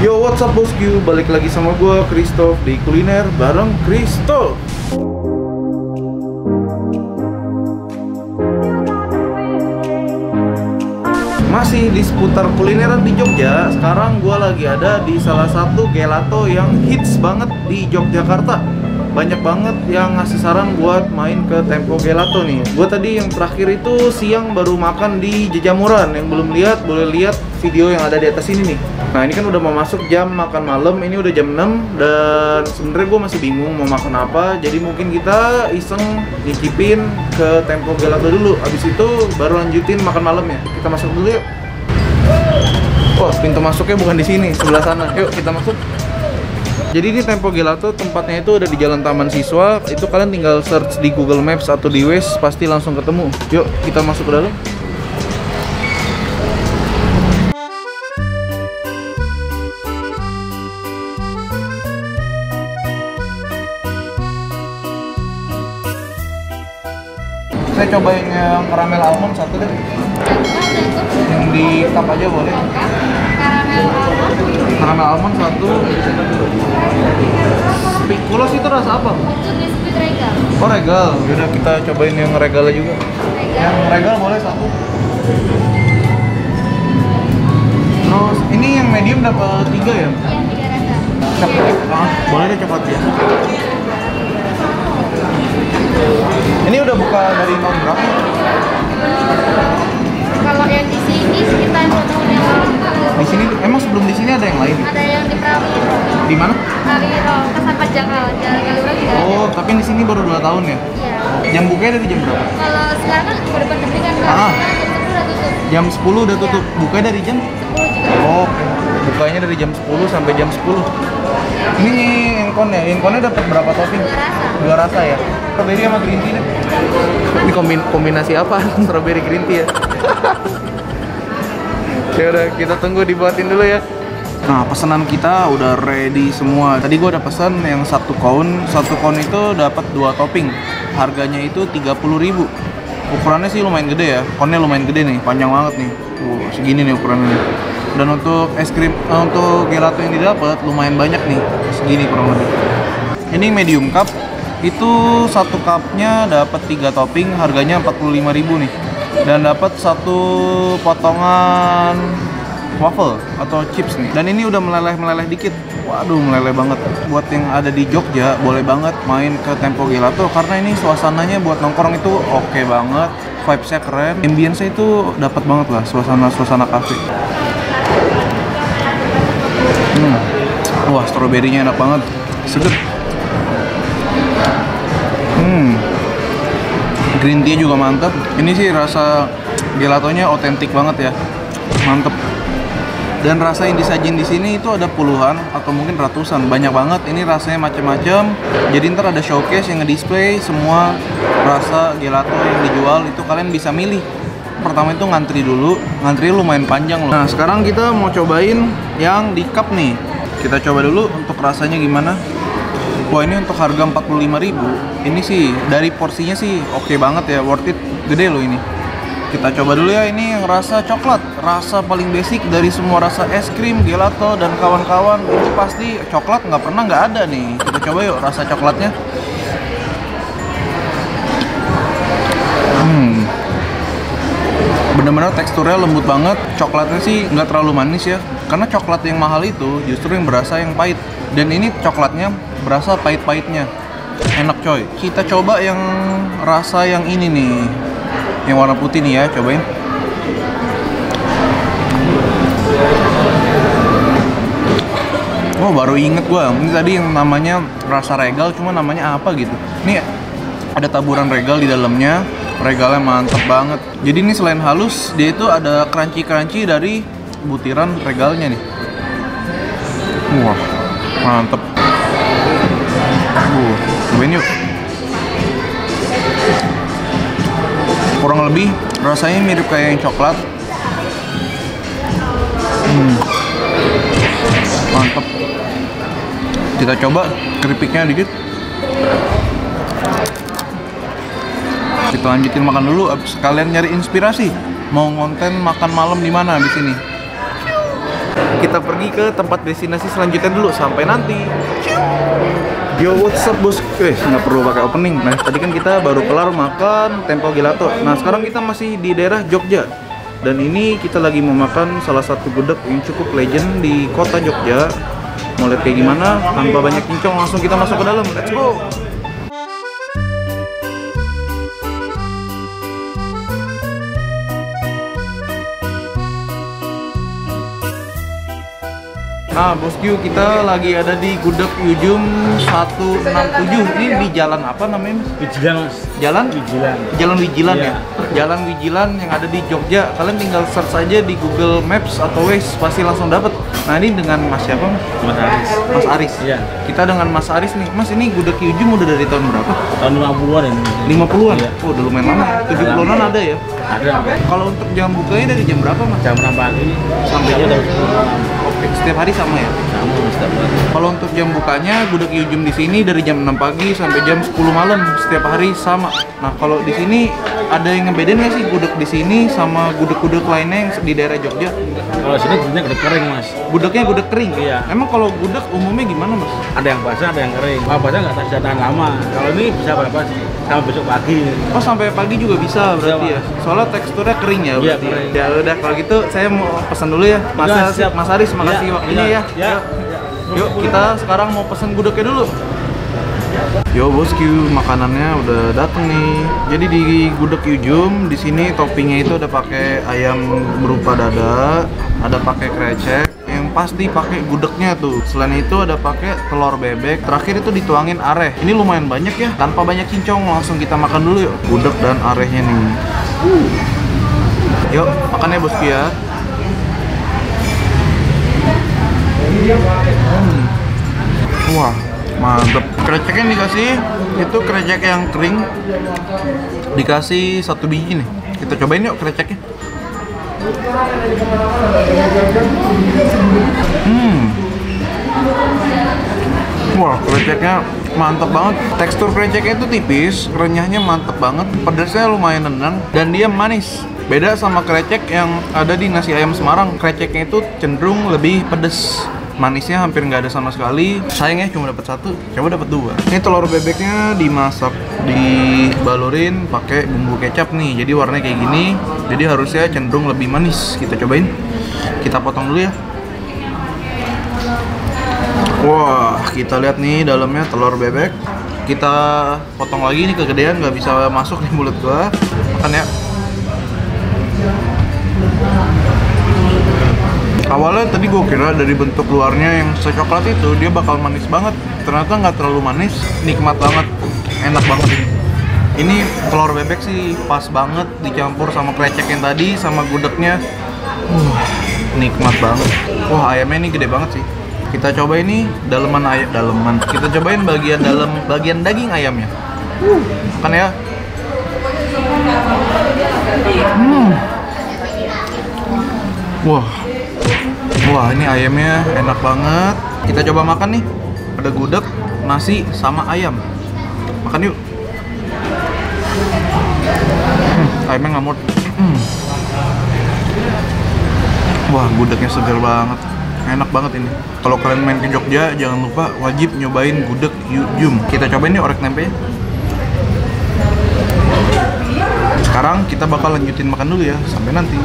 Yo, what's up bosku? Balik lagi sama gue, Christoph, di Kuliner bareng Christoph. Masih di seputar kulineran di Jogja. Sekarang gue lagi ada di salah satu gelato yang hits banget di Yogyakarta. Banyak banget yang ngasih saran buat main ke Tempo Gelato nih. Gue tadi yang terakhir itu siang baru makan di Jejamuran. Yang belum lihat, boleh lihat video yang ada di atas ini nih. Nah, ini kan udah mau masuk jam makan malam. Ini udah jam 6 dan sebenarnya gue masih bingung mau makan apa. Jadi mungkin kita iseng nyicipin ke Tempo Gelato dulu. Abis itu baru lanjutin makan malam ya. Kita masuk dulu yuk. Wah, pintu masuknya bukan di sini, sebelah sana. Yuk kita masuk. Jadi ini Tempo Gelato, tempatnya itu ada di Jalan Taman Siswa. Itu kalian tinggal search di Google Maps atau di Waze, pasti langsung ketemu. Yuk kita masuk ke dalam. Saya cobain yang karamel almond satu deh. Yang di cup aja boleh. Karamel almond satu. Spikulos itu rasa apa? Itu biskuit regal. Oh, regal. Yaudah kita cobain yang regalnya juga. Yang regal boleh satu. Terus ini yang medium dapat 3 ya? Iya, 3 rasa. Boleh deh coklat ya. Ini udah buka dari tahun berapa? Kalau yang di sini sekitar 2 tahun yang lalu. Di sini emang sebelum di sini ada yang lain? Ada yang di Prawiro. Di mana? Prawiro, Kesampat Jakarta, Jalan Galuran juga ada. Oh, tapi di sini baru 2 tahun ya? Iya. Jam bukanya dari jam berapa? Kalau sekarang kan udah pandemi kan, Ah. jam 10 udah tutup. Jam 10 udah tutup. Bukanya dari jam? 10 juga. Oh, oke. Bukanya dari jam 10 sampai jam 10. Ini Inkonnya. Inkonnya dapat berapa topping? 2 rasa. 2 rasa ya? Strawberry sama green tea deh. Ini kombinasi apa? Strawberry green tea ya? Ya udah, kita tunggu dibuatin dulu ya. Nah, pesanan kita udah ready semua. Tadi gua udah pesan yang satu cone itu dapat 2 topping. Harganya itu 30.000. Ukurannya sih lumayan gede ya. Cone-nya lumayan gede nih, panjang banget nih. Segini nih ukurannya. Dan untuk es krim, untuk gelato yang didapat lumayan banyak nih, segini kurang lebih. Ini medium cup. Itu satu cupnya dapat 3 topping, harganya 45.000 nih. Dan dapat satu potongan waffle atau chips nih. Dan ini udah meleleh dikit. Waduh, meleleh banget. Buat yang ada di Jogja, boleh banget main ke Tempo Gelato karena ini suasananya buat nongkrong itu oke banget. Vibes-nya keren. Ambience-nya itu dapat banget lah, suasana kafe. Wah, stroberinya enak banget. Seger. Green tea juga mantap. Ini sih rasa gelatonya otentik banget ya. Mantep. Dan rasa yang disajin di sini itu ada puluhan atau mungkin ratusan. Banyak banget. Ini rasanya macam-macam. Jadi ntar ada showcase yang nge-display semua rasa gelato yang dijual. Itu kalian bisa milih. Pertama itu ngantri dulu. Ngantri lumayan panjang loh. Nah, sekarang kita mau cobain yang di cup nih. Kita coba dulu untuk rasanya gimana. Wah, ini untuk harga 45.000. Ini sih dari porsinya sih oke banget ya, worth it, gede loh ini. Kita coba dulu ya, ini yang rasa coklat, rasa paling basic dari semua rasa es krim, gelato dan kawan-kawan. Itu pasti coklat nggak ada nih. Kita coba yuk rasa coklatnya. Bener-bener teksturnya lembut banget. Coklatnya sih nggak terlalu manis ya, karena coklat yang mahal itu justru yang berasa yang pahit. Dan ini coklatnya berasa pahit-pahitnya. Enak coy. Kita coba yang rasa yang ini nih, yang warna putih nih ya, cobain. Oh, baru inget gua. Ini tadi yang namanya rasa regal, cuma namanya apa gitu. Ini ada taburan regal di dalamnya. Regalnya mantep banget. Jadi ini selain halus, dia itu ada crunchy dari butiran regalnya nih. Wah, mantep. Cobain yuk. Kurang lebih rasanya mirip kayak yang coklat. Mantep. Kita coba keripiknya dikit. Kita lanjutin makan dulu, abis kalian nyari inspirasi mau konten makan malam di mana di sini. Kita pergi ke tempat destinasi selanjutnya dulu. Sampai nanti. Yo, what's up bos? Nggak perlu pakai opening. Nah, tadi kan kita baru kelar makan Tempo Gelato. Nah, sekarang kita masih di daerah Jogja. Dan ini kita lagi mau makan salah satu gudeg yang cukup legend di kota Jogja. Mau lihat kayak gimana? Tanpa banyak kincong, langsung kita masuk ke dalam. Let's go! Nah, bosku, kita lagi ada di Gudeg Yujum 167. Ini di jalan apa namanya? Wijilan, Mas. Jalan? Wijilan. Jalan Wijilan Iya. ya? Jalan Wijilan yang ada di Jogja. Kalian tinggal search aja di Google Maps atau Waze, pasti langsung dapet. Nah, ini dengan Mas siapa, Mas? Mas Aris. Mas Aris. Iya. Kita dengan Mas Aris nih. Mas, ini Gudeg Yujum udah dari tahun berapa? Tahun 50-an ini. 50-an? Iya. Oh, udah lumayan lama. 70-an ada ya? Ada. Kalau untuk jam bukanya dari jam berapa, Mas? Jam 6 pagi Sampai jam jam 10 malam. Oke, setiap hari sama ya? Sama setiap hari. Kalau untuk jam bukanya, Gudeg Yujum di sini dari jam 6 pagi sampai jam 10 malam setiap hari sama. Nah, kalau di sini ada yang ngebedain nggak sih gudeg di sini sama gudeg-gudeg lainnya yang di daerah Jogja? Kalau sini gudegnya gudeg kering, Mas. Gudegnya gudeg kering. Iya. Emang kalau gudeg umumnya gimana, Mas? Ada yang basah, ada yang kering. Kalau basah nggak bisa tahan lama. Kalau ini bisa berapa sih? Sampai besok pagi. Oh, sampai pagi juga bisa berarti ya? Mas. Soalnya teksturnya kering ya Iya, berarti. kering. Ya udah, kalau gitu saya mau pesan dulu ya. Mas, Iya, siap. Mas Aris, makasih Iya, waktunya iya, ya. iya. Yuk, kita sekarang mau pesan gudegnya dulu. Yo bosku, makanannya udah dateng nih. Jadi di Gudeg Yujum di sini toppingnya itu ada pakai ayam berupa dada, ada pakai krecek, yang pasti pakai gudegnya tuh. Selain itu ada pakai telur bebek. Terakhir itu dituangin areh. Ini lumayan banyak ya, tanpa banyak kincong. Langsung kita makan dulu yuk. Gudeg dan arehnya nih. Yuk, makan ya bosku ya. Wah, mantep. Kreceknya dikasih, itu krecek yang kering, dikasih 1 biji nih. Kita cobain yuk kreceknya. Wah, kreceknya mantep banget. Tekstur kreceknya itu tipis, renyahnya mantep banget, pedasnya lumayan nendang, dan dia manis. Beda sama krecek yang ada di nasi ayam Semarang. Kreceknya itu cenderung lebih pedes. Manisnya hampir nggak ada sama sekali. Sayangnya cuma dapat 1, coba dapat 2. Ini telur bebeknya dimasak, dibalurin pakai bumbu kecap nih. Jadi warnanya kayak gini. Jadi harusnya cenderung lebih manis. Kita cobain. Kita potong dulu ya. Wah, kita lihat nih dalamnya telur bebek. Kita potong lagi nih, kegedean nggak bisa masuk di mulut gua. Makan ya. Awalnya tadi gue kira dari bentuk luarnya yang secoklat itu dia bakal manis banget. Ternyata nggak terlalu manis, nikmat banget, enak banget ini. Ini telur bebek sih pas banget dicampur sama krecek yang tadi sama gudegnya. Nikmat banget. Wah, ayamnya ini gede banget sih. Kita coba ini daleman ayam, Kita cobain bagian dalam, bagian daging ayamnya. Makan ya. Wah, ini ayamnya enak banget. Kita coba makan nih. Ada gudeg, nasi, sama ayam. Makan yuk. Ayamnya ngamut. Wah, gudegnya segar banget. Enak banget ini. Kalau kalian main ke Jogja, jangan lupa wajib nyobain Gudeg Yujum. Kita cobain nih orek tempe. Sekarang kita bakal lanjutin makan dulu ya. Sampai nanti.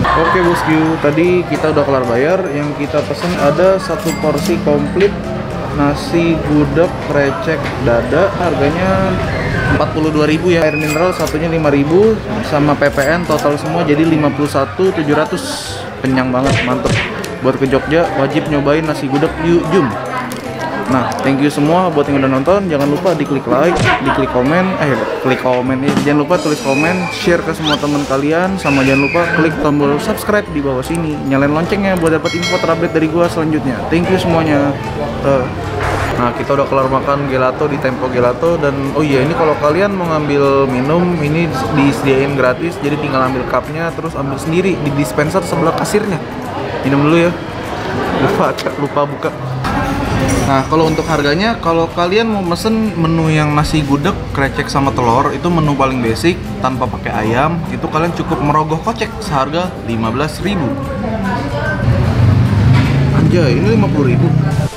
Oke bosku, tadi kita udah kelar bayar. Yang kita pesen ada 1 porsi komplit nasi gudeg krecek dada, harganya 42.000 ya. Air mineral satunya 5.000 sama PPN total semua jadi 51.700. Kenyang banget, mantep. Buat ke Jogja wajib nyobain nasi gudeg Yujum. Nah, thank you semua buat yang udah nonton. Jangan lupa diklik like, diklik komen, klik komen ya. Jangan lupa tulis komen, share ke semua teman kalian, sama jangan lupa klik tombol subscribe di bawah sini. Nyalain loncengnya buat dapat info terupdate dari gua selanjutnya. Thank you semuanya. Nah, kita udah kelar makan gelato di Tempo Gelato. Dan oh iya, ini kalau kalian mau ngambil minum ini disediain gratis. Jadi tinggal ambil cupnya terus ambil sendiri di dispenser sebelah kasirnya. Minum dulu ya. Lupa buka. Nah, kalau untuk harganya, kalau kalian mau mesen menu yang nasi gudeg, krecek sama telur, itu menu paling basic tanpa pakai ayam, itu kalian cukup merogoh kocek seharga 15.000. aja, ini 50.000.